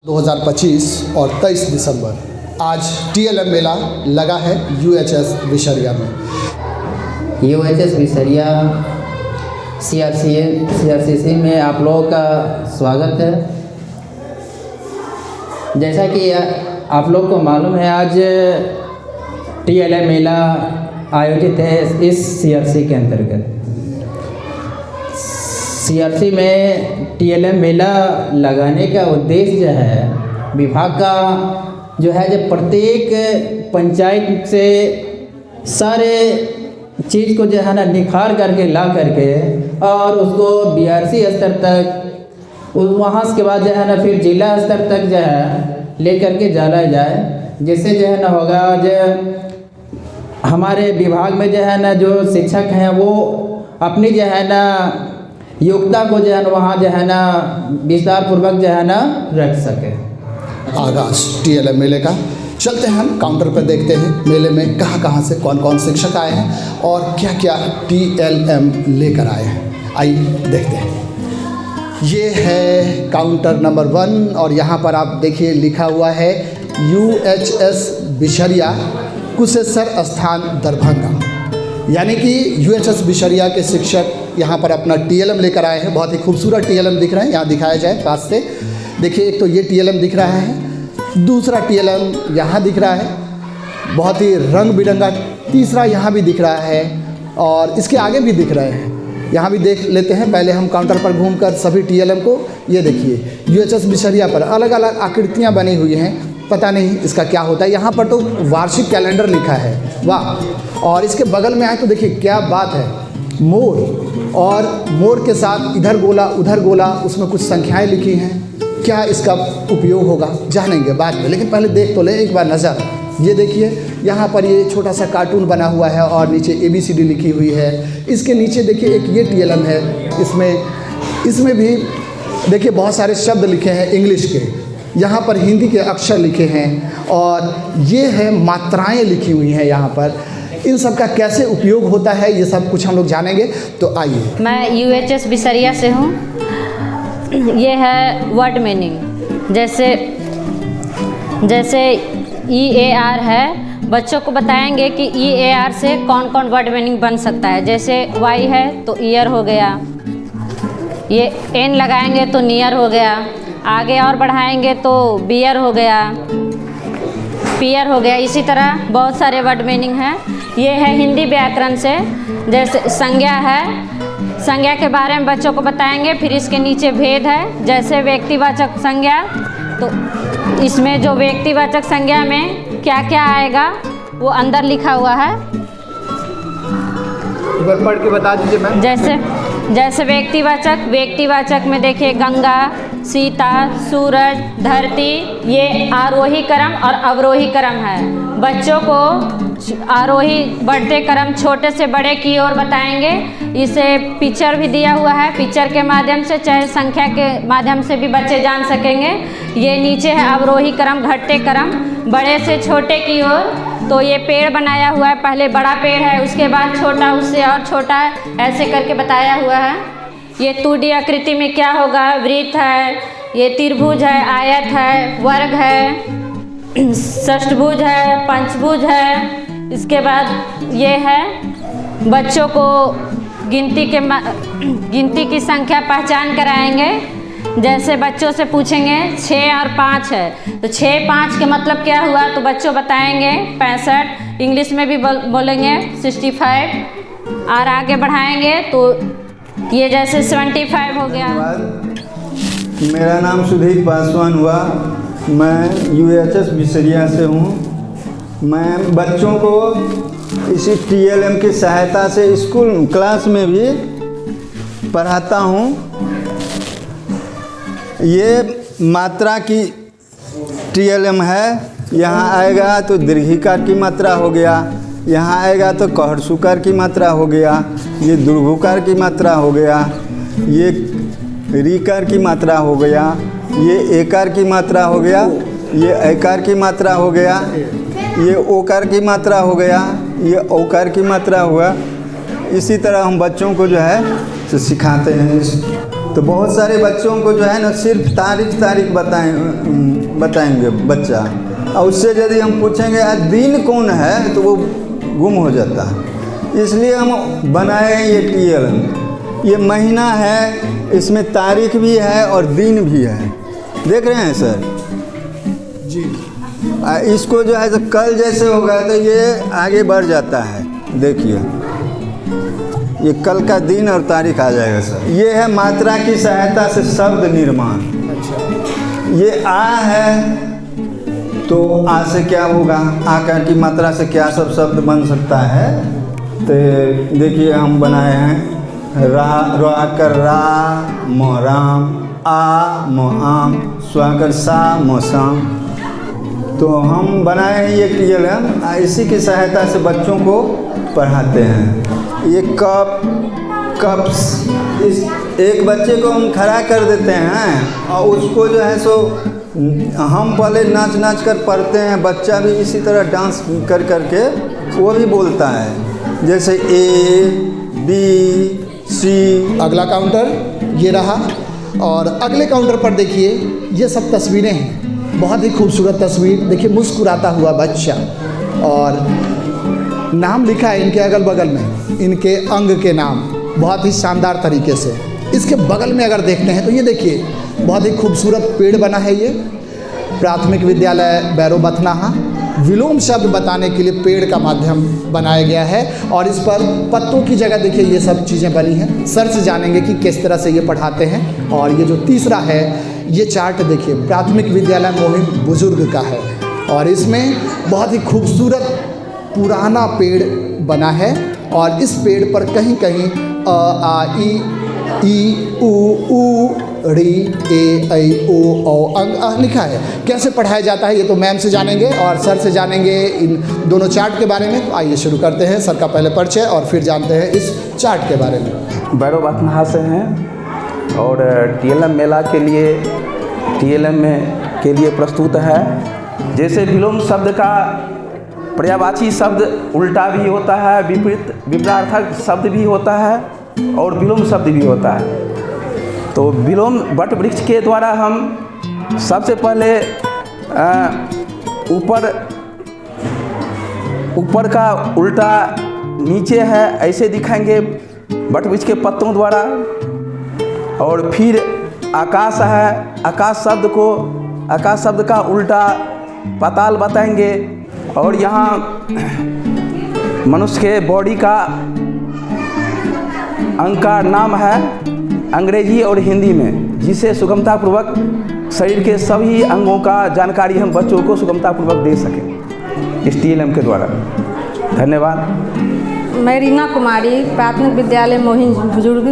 2025 और 23 दिसंबर आज TLM मेला लगा है UHS बिशरिया में। UHS बिशरिया CRCC में आप लोगों का स्वागत है। जैसा कि आप लोग को मालूम है, आज TLM मेला आयोजित है इस CRC के अंतर्गत। CRC में TLM मेला लगाने का उद्देश्य जो है, विभाग का जो है, जब प्रत्येक पंचायत से सारे चीज़ को जो है ना निखार करके ला करके और उसको BRC स्तर तक, वहाँ के बाद जो है ना फिर जिला स्तर तक जो है ले करके जाना जाए, जिससे जो है ना होगा जो हमारे विभाग में जो है ना जो शिक्षक हैं वो अपनी जो है ना योग्यता को जो है ना वहाँ जो है ना विस्तार पूर्वक जो है ना रख सके। आगाज TLM मेले का चलते हैं हम काउंटर पर, देखते हैं मेले में कहाँ से कौन कौन शिक्षक आए हैं और क्या क्या TLM लेकर आए हैं। आइए देखते हैं। ये है काउंटर नंबर 1 और यहाँ पर आप देखिए लिखा हुआ है UHS बिशरिया कुशेश्वर स्थान दरभंगा, यानी कि UHS बिशरिया के शिक्षक यहाँ पर अपना TLM लेकर आए हैं। बहुत ही खूबसूरत TLM दिख रहे हैं, यहाँ दिखाया जाए पास से। देखिए, एक तो ये TLM दिख रहा है, दूसरा TLM यहाँ दिख रहा है, बहुत ही रंग बिरंगा, तीसरा यहाँ भी दिख रहा है और इसके आगे भी दिख रहे हैं। यहाँ भी देख लेते हैं। पहले हम काउंटर पर घूमकर सभी TLM को, ये देखिए UHS बिशरिया पर अलग अलग आकृतियाँ बनी हुई हैं, पता नहीं इसका क्या होता है। यहाँ पर तो वार्षिक कैलेंडर लिखा है, वाह। और इसके बगल में आए तो देखिए क्या बात है, मोर, और मोर के साथ इधर गोला उधर गोला, उसमें कुछ संख्याएं लिखी हैं। क्या इसका उपयोग होगा जानेंगे बाद में, लेकिन पहले देख तो ले एक बार नज़र। ये देखिए यहाँ पर ये छोटा सा कार्टून बना हुआ है और नीचे ABCD लिखी हुई है। इसके नीचे देखिए एक ये TLM है, इसमें भी देखिए बहुत सारे शब्द लिखे हैं इंग्लिश के, यहाँ पर हिंदी के अक्षर लिखे हैं और ये है मात्राएं लिखी हुई हैं यहाँ पर। इन सब का कैसे उपयोग होता है ये सब कुछ हम लोग जानेंगे, तो आइए। मैं UHS बिशरिया से हूँ। ये है वर्ड मीनिंग, जैसे EAR है, बच्चों को बताएंगे कि EAR से कौन कौन वर्ड मीनिंग बन सकता है। जैसे Y है तो ईयर हो गया, ये N लगाएंगे तो नियर हो गया, आगे और बढ़ाएंगे तो बियर हो गया, पियर हो गया। इसी तरह बहुत सारे वर्ड मीनिंग हैं। ये है हिंदी व्याकरण से, जैसे संज्ञा है, संज्ञा के बारे में बच्चों को बताएंगे। फिर इसके नीचे भेद है, जैसे व्यक्तिवाचक संज्ञा, तो इसमें जो व्यक्तिवाचक संज्ञा में क्या क्या आएगा वो अंदर लिखा हुआ है। एक बार पढ़ के बता दीजिए मैम। जैसे व्यक्तिवाचक में देखिए गंगा, सीता, सूरज, धरती, ये आरोही क्रम और अवरोही क्रम है। बच्चों को आरोही बढ़ते क्रम छोटे से बड़े की ओर बताएंगे। इसे पिक्चर भी दिया हुआ है, पिक्चर के माध्यम से चाहे संख्या के माध्यम से भी बच्चे जान सकेंगे। ये नीचे है अवरोही क्रम, घटते क्रम, बड़े से छोटे की ओर। तो ये पेड़ बनाया हुआ है, पहले बड़ा पेड़ है, उसके बाद छोटा, उससे और छोटा, ऐसे करके बताया हुआ है। ये 2D आकृति में क्या होगा, वृत्त है, ये त्रिभुज है, आयत है, वर्ग है, षष्ठभुज है, पंचभुज है। इसके बाद ये है, बच्चों को गिनती की संख्या पहचान कराएंगे। जैसे बच्चों से पूछेंगे 6 और 5 है, तो 6 5 के मतलब क्या हुआ, तो बच्चों बताएंगे 65, इंग्लिश में भी बोलेंगे 65, और आगे बढ़ाएंगे तो ये जैसे 75 हो गया। मेरा नाम सुधीर पासवान हुआ, मैं UHS बिशरिया से हूँ। मैं बच्चों को इसी TLM की सहायता से स्कूल क्लास में भी पढ़ाता हूँ। ये मात्रा की TLM है, यहाँ आएगा तो दीर्घिकार की मात्रा हो गया, यहाँ आएगा तो कहरसुकार की मात्रा हो गया, ये दुर्घुकार की मात्रा हो गया, ये रीकार की मात्रा हो गया, ये एकार की मात्रा हो गया, ये ऐकार की मात्रा हो गया, ये ओकार की मात्रा हो गया, ये औकार की मात्रा हुआ। इसी तरह हम बच्चों को जो है तो सिखाते हैं। तो बहुत सारे बच्चों को जो है ना सिर्फ तारीख बताएंगे बच्चा, और उससे यदि हम पूछेंगे आज दिन कौन है तो वो गुम हो जाता है। इसलिए हम बनाए हैं ये TLM। ये महीना है, इसमें तारीख भी है और दिन भी है। देख रहे हैं सर जी। इसको जो है तो कल जैसे होगा तो ये आगे बढ़ जाता है। देखिए ये कल का दिन और तारीख आ जाएगा सर। ये है मात्रा की सहायता से शब्द निर्माण। ये आ है तो आ से क्या होगा, आकार की मात्रा से क्या सब शब्द बन सकता है। तो देखिए हम बनाए हैं रा कर रा म राम, आ म आम, स्वा कर सा म शाम। तो हम बनाए हैं ये TLM, इसी की सहायता से बच्चों को पढ़ाते हैं। ये कप्स, इस एक बच्चे को हम खड़ा कर देते हैं और उसको जो है सो हम पहले नाच कर पढ़ते हैं, बच्चा भी इसी तरह डांस कर के वो भी बोलता है, जैसे ABC। अगला काउंटर ये रहा, और अगले काउंटर पर देखिए ये सब तस्वीरें हैं, बहुत ही खूबसूरत तस्वीर। देखिए मुस्कुराता हुआ बच्चा, और नाम लिखा है इनके अगल बगल में, इनके अंग के नाम बहुत ही शानदार तरीके से। इसके बगल में अगर देखते हैं तो ये देखिए बहुत ही खूबसूरत पेड़ बना है। ये प्राथमिक विद्यालय बैरो बथनाहा, विलोम शब्द बताने के लिए पेड़ का माध्यम बनाया गया है, और इस पर पत्तों की जगह देखिए ये सब चीज़ें बनी हैं। सर से जानेंगे कि किस तरह से ये पढ़ाते हैं। और ये जो तीसरा है ये चार्ट देखिए प्राथमिक विद्यालय मोहिन बुजुर्ग का है, और इसमें बहुत ही खूबसूरत पुराना पेड़ बना है, और इस पेड़ पर कहीं कहीं अ आ ई उ ऊ री ए ऐ ओ औ अंग लिखा है। कैसे पढ़ाया जाता है ये तो मैम से जानेंगे और सर से जानेंगे इन दोनों चार्ट के बारे में। तो आइए शुरू करते हैं, सर का पहले परिचय और फिर जानते हैं इस चार्ट के बारे में। बैरो बथनाहा से हैं और TLM मेला के लिए के लिए प्रस्तुत है। जैसे विलोम शब्द का पर्यायवाची शब्द उल्टा भी होता है, विपरीतार्थक शब्द भी होता है और विलोम शब्द भी होता है। तो विलोम वट वृक्ष के द्वारा हम सबसे पहले ऊपर का उल्टा नीचे है ऐसे दिखाएंगे वट वृक्ष के पत्तों द्वारा, और फिर आकाश है, आकाश शब्द का उल्टा पाताल बताएंगे, और यहाँ मनुष्य के बॉडी का अंग का नाम है अंग्रेजी और हिंदी में, जिसे सुगमतापूर्वक शरीर के सभी अंगों का जानकारी हम बच्चों को सुगमतापूर्वक दे सकें इस TLM के द्वारा। धन्यवाद। मैं रीना कुमारी प्राथमिक विद्यालय मोहिन बुजुर्ग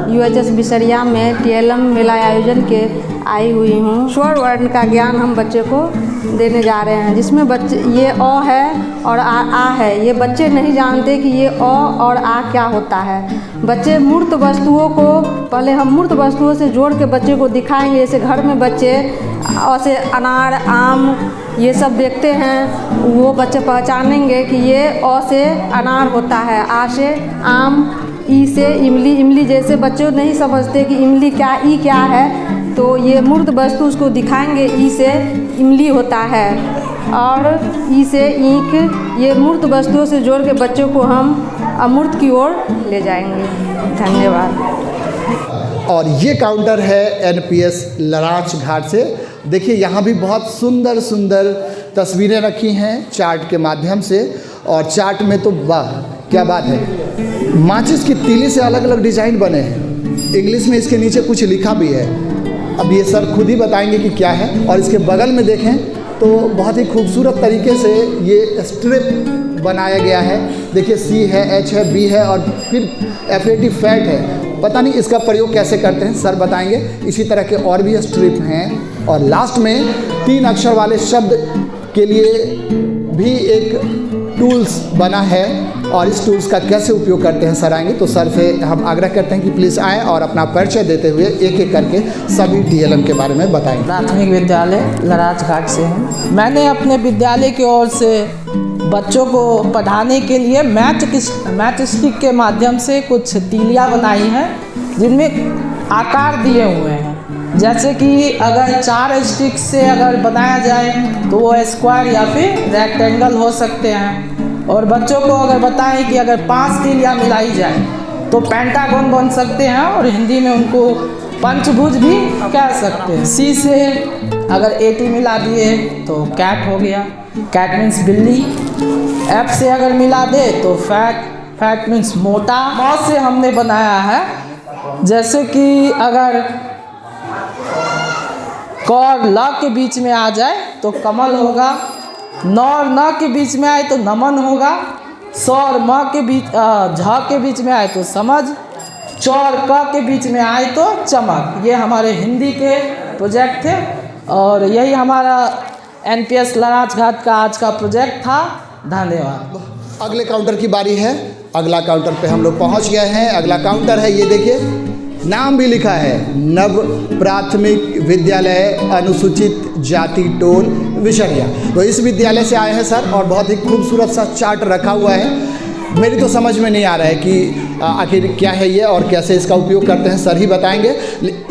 UHS बिसरिया में TLM मेला आयोजन के आई हुई हूँ। स्वर वर्ण का ज्ञान हम बच्चे को देने जा रहे हैं, जिसमें बच्चे ये अ है और आ है। ये बच्चे नहीं जानते कि ये अ और आ क्या होता है। बच्चे मूर्त वस्तुओं को पहले हम मूर्त वस्तुओं से जोड़ के बच्चे को दिखाएंगे। जैसे घर में बच्चे अ से अनार, आम ये सब देखते हैं, वो बच्चे पहचानेंगे कि ये अ से अनार होता है, आ से आम, ई से इमली। इमली जैसे बच्चे नहीं समझते कि इमली क्या, ई क्या है, तो ये मूर्त वस्तु उसको दिखाएंगे। ई से इमली होता है और ई से ईंख। ये मूर्त वस्तुओं से जोड़ के बच्चों को हम अमूर्त की ओर ले जाएंगे। धन्यवाद। और ये काउंटर है NPS लराच घाट से। देखिए यहाँ भी बहुत सुंदर सुंदर तस्वीरें रखी हैं चार्ट के माध्यम से, और चार्ट में तो वाह क्या बात है, माचिस की तीली से अलग अलग डिज़ाइन बने हैं। इंग्लिश में इसके नीचे कुछ लिखा भी है, अब ये सर खुद ही बताएंगे कि क्या है। और इसके बगल में देखें तो बहुत ही खूबसूरत तरीके से ये स्ट्रिप बनाया गया है। देखिए C है, H है, B है और फिर FAT फैट है। पता नहीं इसका प्रयोग कैसे करते हैं, सर बताएंगे। इसी तरह के और भी स्ट्रिप हैं, और लास्ट में 3 अक्षर वाले शब्द के लिए भी एक टूल्स बना है, और इस टूल्स का कैसे उपयोग करते हैं सर आएंगे। तो सर से हम आग्रह करते हैं कि प्लीज़ आएँ और अपना परिचय देते हुए एक एक करके सभी TLM के बारे में बताएं। प्राथमिक विद्यालय लराच घाट से हूँ। मैंने अपने विद्यालय की ओर से बच्चों को पढ़ाने के लिए मैथ स्टिक के माध्यम से कुछ तीलियाँ बनाई हैं, जिनमें आकार दिए हुए हैं। जैसे कि अगर 4 स्टिक से अगर बनाया जाए तो वो स्क्वायर या फिर रेक्टेंगल हो सकते हैं। और बच्चों को अगर बताएं कि अगर 5 तीलियाँ मिलाई जाए तो पेंटागन बन सकते हैं, और हिंदी में उनको पंचभुज भी कह सकते हैं। सी से अगर 80 मिला दिए तो कैट हो गया, कैट मीन्स बिल्ली। एफ से अगर मिला दे तो फैट, फैट मीन्स मोटा। मौ से हमने बनाया है, जैसे कि अगर क और ल के बीच में आ जाए तो कमल होगा, न और न के बीच में आए तो नमन होगा, स और म के बीच झ के बीच में आए तो समझ, च और क के बीच में आए तो चमक। ये हमारे हिंदी के प्रोजेक्ट थे और यही हमारा NPS लराज घाट का आज का प्रोजेक्ट था। धन्यवाद। अगले काउंटर की बारी है। अगला काउंटर पे हम लोग पहुंच गए हैं। अगला काउंटर है, ये देखिए, नाम भी लिखा है, नव प्राथमिक विद्यालय अनुसूचित जाति टोल विशरिया। तो इस विद्यालय से आए हैं सर, और बहुत ही खूबसूरत सा चार्ट रखा हुआ है। मेरी तो समझ में नहीं आ रहा है कि आखिर क्या है ये और कैसे इसका उपयोग करते हैं, सर ही बताएंगे।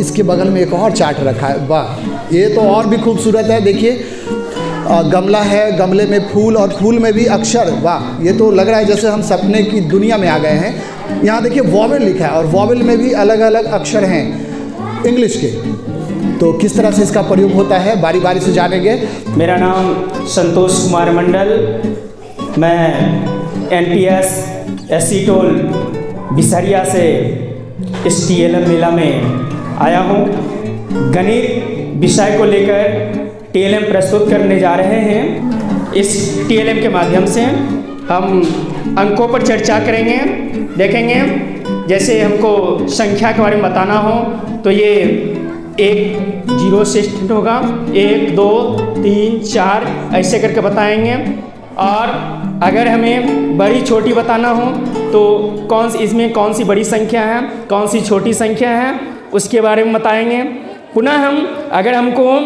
इसके बगल में एक और चार्ट रखा है, वाह, ये तो और भी खूबसूरत है। देखिए, गमला है, गमले में फूल और फूल में भी अक्षर, वाह, ये तो लग रहा है जैसे हम सपने की दुनिया में आ गए हैं। यहाँ देखिए वॉवेल लिखा है और वॉवेल में भी अलग अलग अक्षर हैं इंग्लिश के। तो किस तरह से इसका प्रयोग होता है बारी बारी से जानेंगे। मेरा नाम संतोष कुमार मंडल, मैं NPS SC टोल बिसरिया से इस TLM मेला में आया हूँ। गणित विषय को लेकर TLM प्रस्तुत करने जा रहे हैं। इस TLM के माध्यम से हम अंकों पर चर्चा करेंगे, देखेंगे। जैसे हमको संख्या के बारे में बताना हो तो ये 1 0 से स्टार्ट होगा, 1 2 3 4 ऐसे करके बताएंगे। और अगर हमें बड़ी छोटी बताना हो तो इसमें कौन सी बड़ी संख्या है, कौन सी छोटी संख्या है, उसके बारे में बताएंगे। पुनः अगर हमको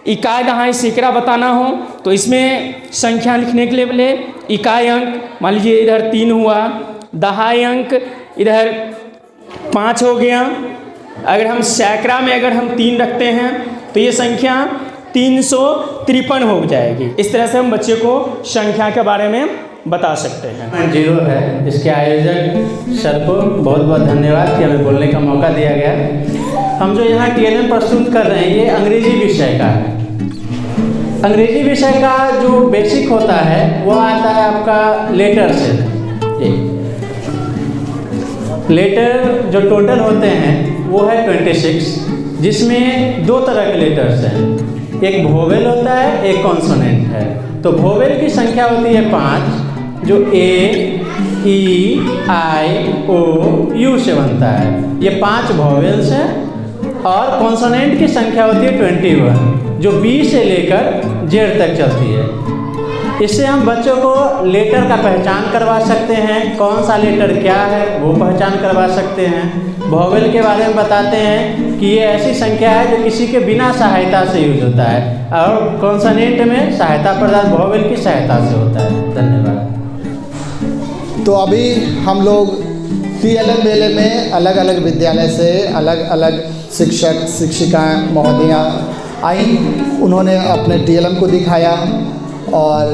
इकाई दहाई सैकड़ा बताना हो तो इसमें संख्या लिखने के लिए इकाई अंक, मान लीजिए इधर 3 हुआ, दहाई अंक इधर 5 हो गया। अगर हम सैकड़ा में अगर हम 3 रखते हैं तो ये संख्या 353 हो जाएगी। इस तरह से हम बच्चे को संख्या के बारे में बता सकते हैं। 0 है, इसके आयोजक सर को बहुत बहुत धन्यवाद कि हमें बोलने का मौका दिया गया। हम जो यहाँ TLM प्रस्तुत कर रहे हैं ये अंग्रेजी विषय का है। अंग्रेजी विषय का जो बेसिक होता है वो आता है आपका लेटर से। लेटर जो टोटल होते हैं वो है 26, जिसमें 2 तरह के लेटर्स हैं, एक वोवेल होता है, एक कॉन्सोनेंट है। तो वोवेल की संख्या होती है 5, जो A, E, I, O, U से बनता है। ये 5 वोवेल्स हैं। और कॉन्सोनेंट की संख्या होती है 21, जो B से लेकर Z तक चलती है। इससे हम बच्चों को लेटर का पहचान करवा सकते हैं, कौन सा लेटर क्या है वो पहचान करवा सकते हैं। वोवेल के बारे में बताते हैं कि ये ऐसी संख्या है जो किसी के बिना सहायता से यूज होता है, और कॉन्सोनेंट में सहायता प्रदान वोवेल की सहायता से होता है। धन्यवाद। तो अभी हम लोग TLM मेले में अलग अलग विद्यालय से अलग अलग शिक्षक शिक्षिकाएँ महोदया आई, उन्होंने अपने TLM को दिखाया। और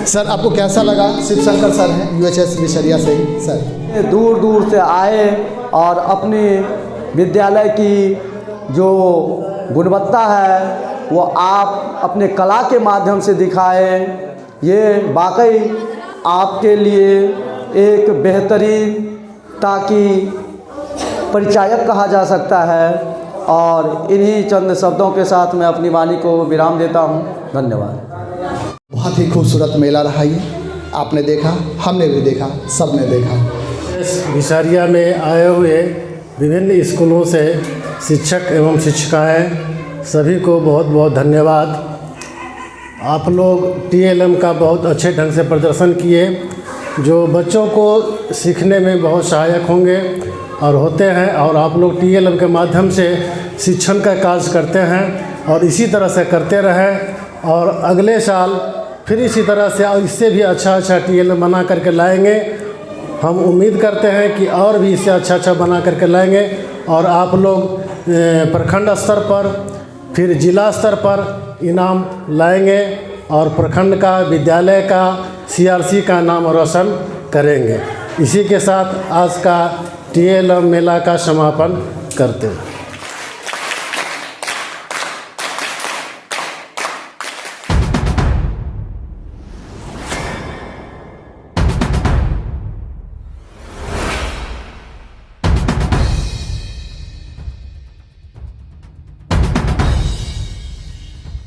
सर आपको कैसा लगा? शिव शंकर सर हैं UHS बिसरिया से ही सर। दूर दूर से आए और अपनी विद्यालय की जो गुणवत्ता है वो आप अपने कला के माध्यम से दिखाए। ये वाकई आपके लिए एक बेहतरीन ताकि परिचायक कहा जा सकता है। और इन्हीं चंद शब्दों के साथ मैं अपनी वाणी को विराम देता हूँ। धन्यवाद। बहुत ही खूबसूरत मेला रहा ये, आपने देखा, हमने भी देखा, सब ने देखा। इस बिसरिया में आए हुए विभिन्न स्कूलों से शिक्षक एवं शिक्षिकाएं सभी को बहुत बहुत धन्यवाद। आप लोग TLM का बहुत अच्छे ढंग से प्रदर्शन किए, जो बच्चों को सीखने में बहुत सहायक होंगे और होते हैं। और आप लोग TLM के माध्यम से शिक्षण का कार्य करते हैं और इसी तरह से करते रहें। और अगले साल फिर इसी तरह से और इससे भी अच्छा TLM बना करके लाएंगे। हम उम्मीद करते हैं कि और भी इससे अच्छा बना करके लाएंगे और आप लोग प्रखंड स्तर पर फिर जिला स्तर पर इनाम लाएंगे और प्रखंड का, विद्यालय का, CRC का नाम रोशन करेंगे। इसी के साथ आज का TLM मेला का समापन करते हैं।